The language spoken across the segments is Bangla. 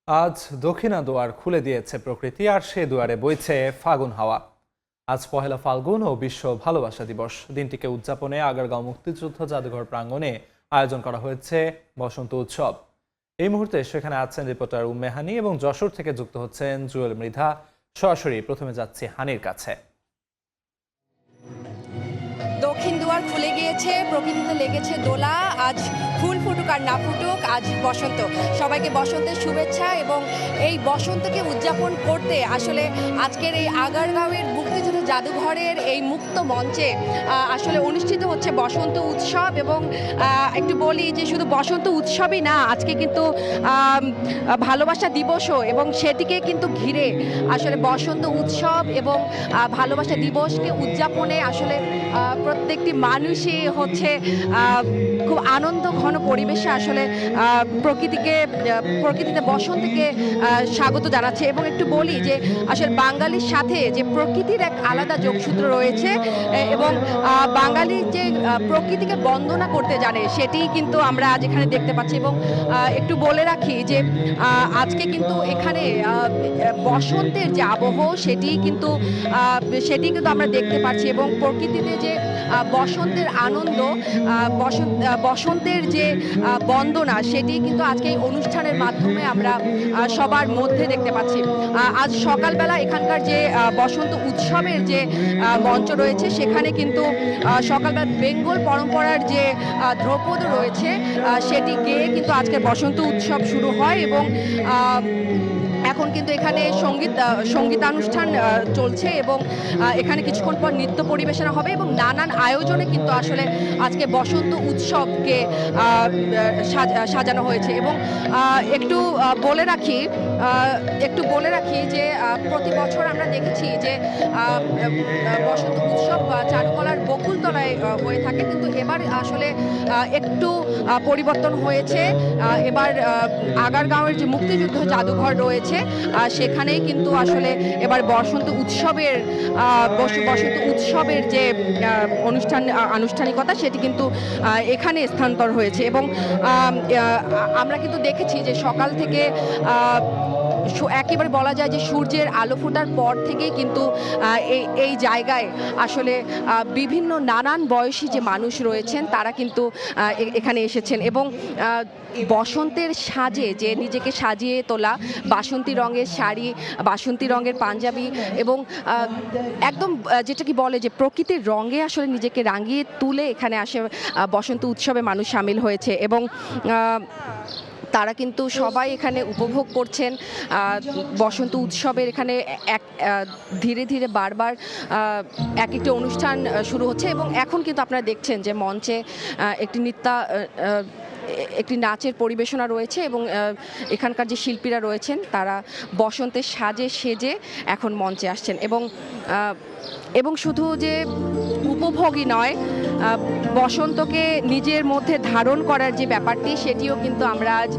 আজ দক্ষিণা দুয়ার খুলে দিয়েছে প্রকৃতি, আর সে দুয়ারে বইছে ফাগুন হাওয়া। আজ পহেলা ফাল্গুন ও বিশ্ব ভালোবাসা দিবস। দিনটিকে উদযাপনে আগারগাঁও মুক্তিযুদ্ধ জাদুঘর প্রাঙ্গণে আয়োজন করা হয়েছে বসন্ত উৎসব। এই মুহূর্তে সেখানে আছেন রিপোর্টার উম্মে হানি এবং যশোর থেকে যুক্ত হচ্ছেন জুয়েল মৃধা। সরাসরি প্রথমে যাচ্ছি হানির কাছে। দক্ষিণ দুয়ার খুলে গিয়েছে, প্রকৃতিতে লেগেছে দোলা। আজ ফুল ফুটুক আর না ফুটুক, আজ বসন্ত। সবাইকে বসন্তের শুভেচ্ছা। এবং এই বসন্তকে উদযাপন করতে আসলে আজকের এই আগারগাঁওয়ের মুক্তিযুদ্ধ জাদুঘরের এই মুক্ত মঞ্চে আসলে অনুষ্ঠিত হচ্ছে বসন্ত উৎসব। এবং একটু বলি যে শুধু বসন্ত উৎসবই না, আজকে কিন্তু ভালোবাসা দিবসও, এবং সেটিকে কিন্তু ঘিরে আসলে বসন্ত উৎসব এবং ভালোবাসা দিবসকে উদযাপনে আসলে প্রত্যেকটি মানুষই হচ্ছে খুব আনন্দ ঘন পরিবেশে আসলে প্রকৃতিতে বসন্তকে স্বাগত জানাচ্ছে। এবং একটু বলি যে আসলে বাঙালির সাথে যে প্রকৃতির এক আলাদা যোগসূত্র রয়েছে, এবং বাঙালি যে প্রকৃতিকে বন্দনা করতে জানে সেটি কিন্তু আমরা আজ এখানে দেখতে পাচ্ছি। এবং একটু বলে রাখি যে আজকে কিন্তু এখানে বসন্তের যে আবহ সেটি কিন্তু আমরা দেখতে পাচ্ছি। এবং প্রকৃতিতে যে বসন্তের আনন্দ, বসন্তের যে বন্দনা, সেটি কিন্তু আজকে এই অনুষ্ঠানের মাধ্যমে আমরা সবার মধ্যে দেখতে পাচ্ছি। আজ সকালবেলা এখানকার যে বসন্ত উৎসবের যে মঞ্চ রয়েছে, সেখানে কিন্তু সকালবেলা বেঙ্গল পরম্পরার যে ধ্রুপদ রয়েছে সেটি গেয়ে কিন্তু আজকের বসন্ত উৎসব শুরু হয়। এবং এখন কিন্তু এখানে সঙ্গীতানুষ্ঠান চলছে, এবং এখানে কিছুক্ষণ পর নৃত্য পরিবেশনা হবে। এবং নানান আয়োজনে কিন্তু আসলে আজকে বসন্ত উৎসবকে সাজানো হয়েছে। এবং একটু বলে রাখি যে প্রতি বছর আমরা দেখেছি যে বসন্ত উৎসব চারুকলার বকুলতলায় হয়ে থাকে, কিন্তু এবার আসলে একটু পরিবর্তন হয়েছে। এবার আগারগাঁওয়ের যে মুক্তিযুদ্ধ জাদুঘর রয়েছে সেখানেই কিন্তু আসলে এবার বসন্ত উৎসবের যে আনুষ্ঠানিকতা সেটি কিন্তু এখানে স্থানান্তর হয়েছে। এবং আমরা কিন্তু দেখেছি যে সকাল থেকে একেবারে বলা যায় যে সূর্যের আলো ফোটার পর থেকেই কিন্তু এই জায়গায় আসলে বিভিন্ন নানান বয়সী যে মানুষ রয়েছেন তারা কিন্তু এখানে এসেছেন। এবং বসন্তের সাজে যে নিজেকে সাজিয়ে তোলা, বাসন্তী রঙের শাড়ি, বাসন্তী রঙের পাঞ্জাবি, এবং একদম যেটা কি বলে যে প্রকৃতির রঙে আসলে নিজেকে রাঙিয়ে তুলে এখানে আসে বসন্ত উৎসবে মানুষ সামিল হয়েছে। এবং তারা কিন্তু সবাই এখানে উপভোগ করছেন বসন্ত উৎসবের। এখানে ধীরে ধীরে বারবার এক একটি অনুষ্ঠান শুরু হচ্ছে। এবং এখন কিন্তু আপনারা দেখছেন যে মঞ্চে একটি নাচের পরিবেশনা রয়েছে, এবং এখানকার যে শিল্পীরা রয়েছেন তারা বসন্তের সাজে সেজে এখন মঞ্চে আসছেন। এবং শুধু যে উপভোগই নয়, বসন্তকে নিজের মধ্যে ধারণ করার যে ব্যাপারটি সেটিও কিন্তু আমরা আজ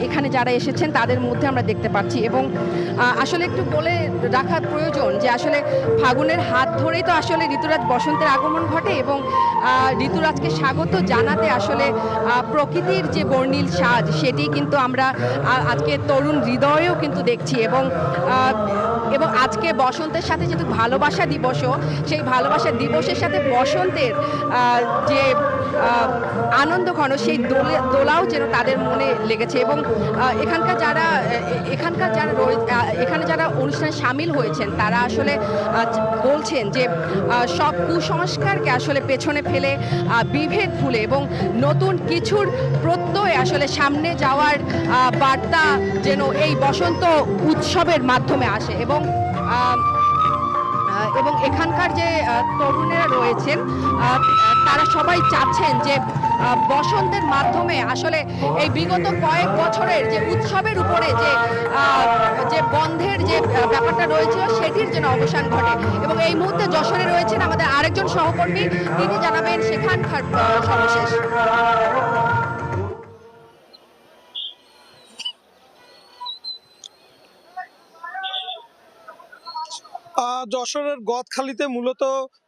এখানে যারা এসেছেন তাদের মধ্যে আমরা দেখতে পাচ্ছি। এবং আসলে একটু বলে রাখা প্রয়োজন যে আসলে ফাগুনের হাত ধরেই তো আসলে ঋতুরাজ বসন্তের আগমন ঘটে। এবং ঋতুরাজকে স্বাগত জানাতে আসলে প্রকৃতির যে বর্ণিল সাজ সেটি কিন্তু আমরা আজকে তরুণ হৃদয়েও কিন্তু দেখছি। এবং আজকে বসন্তের সাথে যেহেতু ভালোবাসা দিবসও, সেই ভালোবাসা দিবসের সাথে বসন্তের যে আনন্দ ঘন সেই দোলাও যেন তাদের মনে লেগেছে। এবং এখানে যারা অনুষ্ঠানে সামিল হয়েছেন তারা আসলে বলছেন যে সব কুসংস্কারকে আসলে পেছনে ফেলে বিভেদ ভুলে এবং নতুন কিছুর প্রত্যয়ে আসলে সামনে যাওয়ার বার্তা যেন এই বসন্ত উৎসবের মাধ্যমে আসে। এবং এখানকার যে তরুণেরা রয়েছেন তারা সবাই চাচ্ছেন যে বসন্তের মাধ্যমে আসলে এই বিগত কয়েক বছরের যে উৎসবের উপরে যে বন্ধের যে ব্যাপারটা রয়েছিল সেটির যেন অবসান ঘটে। এবং এই মুহূর্তে যশোরে রয়েছেন আমাদের আরেকজন সহকর্মী, তিনি জানাবেন সেখানকার সর্বশেষ। যশোরের গদখালিতে মূলত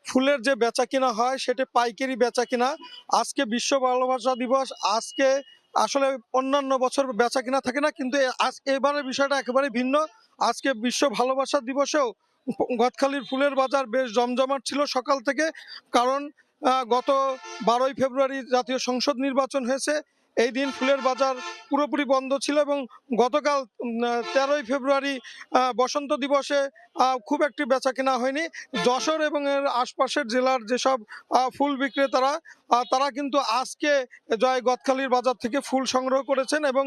ফুলের যে বেচা কিনা হয় সেটা পাইকারি বেচা কিনা। আজকে বিশ্ব ভালোবাসা দিবস, আজকে আসলে অন্যান্য বছর বেচা কিনা থাকে না, কিন্তু এবারের বিষয়টা একেবারে ভিন্ন। আজকে বিশ্ব ভালোবাসা দিবসেও গদখালির ফুলের বাজার বেশ জমজমাট ছিল সকাল থেকে। কারণ গত 12ই ফেব্রুয়ারি জাতীয় সংসদ নির্বাচন হয়েছে। এই দিন ফুলের বাজার পুরোপুরি বন্ধ ছিল এবং গতকাল 13ই ফেব্রুয়ারি বসন্ত দিবসে খুব একটি বেচা কেনা হয়নি। যশোর এবং এর আশপাশের জেলার যেসব ফুল বিক্রেতারা তারা কিন্তু আজকে জয় গদখালির বাজার থেকে ফুল সংগ্রহ করেছেন এবং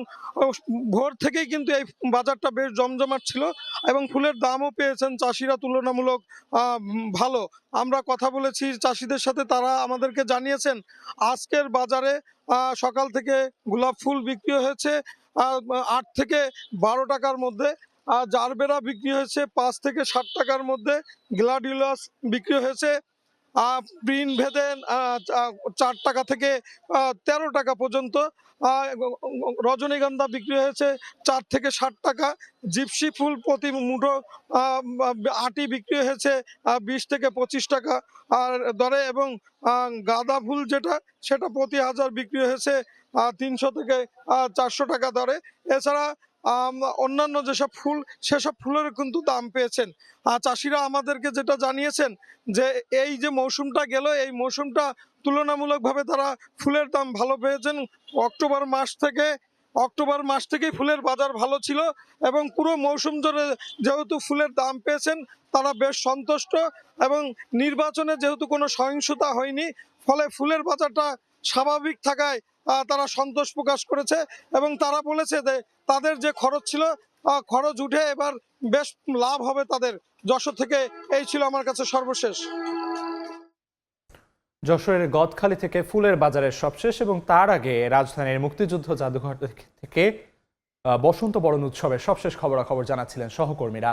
ভোর থেকেই কিন্তু এই বাজারটা বেশ জমজমাট ছিল এবং ফুলের দামও পেয়েছেন চাষিরা তুলনামূলক ভালো। আমরা কথা বলেছি চাষিদের সাথে, তারা আমাদেরকে জানিয়েছেন আজকের বাজারে সকাল থেকে গোলাপ ফুল বিক্রি হয়েছে 8 থেকে 12 টাকার মধ্যে, জারবেরা বিক্রি হয়েছে 5 থেকে 7 টাকার মধ্যে, গ্লাডিওলাস বিক্রি হয়েছে প্রিন্ট ভেদে 4 টাকা থেকে 13 টাকা পর্যন্ত, রজনীগন্ধা বিক্রি হয়েছে 4 থেকে 7 টাকা, জিপসি ফুল প্রতি মুঠো আটি বিক্রি হয়েছে 20 থেকে 25 টাকা দরে এবং গাঁদা ফুল যেটা সেটা প্রতি হাজার বিক্রি হয়েছে 300 থেকে 400 টাকা দরে। এছাড়া অন্যান্য যেসব ফুল সেসব ফুলের কিন্তু দাম পেয়েছেন। চাষিরা আমাদেরকে যেটা জানিয়েছেন যে এই যে মৌসুমটা গেল, এই মৌসুমটা তুলনামূলকভাবে তারা ফুলের দাম ভালো পেয়েছেন। অক্টোবর মাস থেকেই ফুলের বাজার ভালো ছিল এবং পুরো মৌসুম ধরে যেহেতু ফুলের দাম পেয়েছেন তারা বেশ সন্তুষ্ট এবং নির্বাচনে যেহেতু কোনো সহিংসতা হয়নি, ফলে ফুলের বাজারটা স্বাভাবিক থাকায় তারা সন্তোষ প্রকাশ করেছে এবং তারা বলেছে যে তাদের যে খরচ ছিল খরচ উঠে এবার বেশ লাভ হবে তাদের। যশোর থেকে এই ছিল আমার কাছে সর্বশেষ। যশোরের গদখালি থেকে ফুলের বাজারের সবশেষ এবং তার আগে রাজধানীর মুক্তিযুদ্ধ জাদুঘর থেকে বসন্ত বরণ উৎসবের সবশেষ খবরাখবর জানাচ্ছিলেন সহকর্মীরা।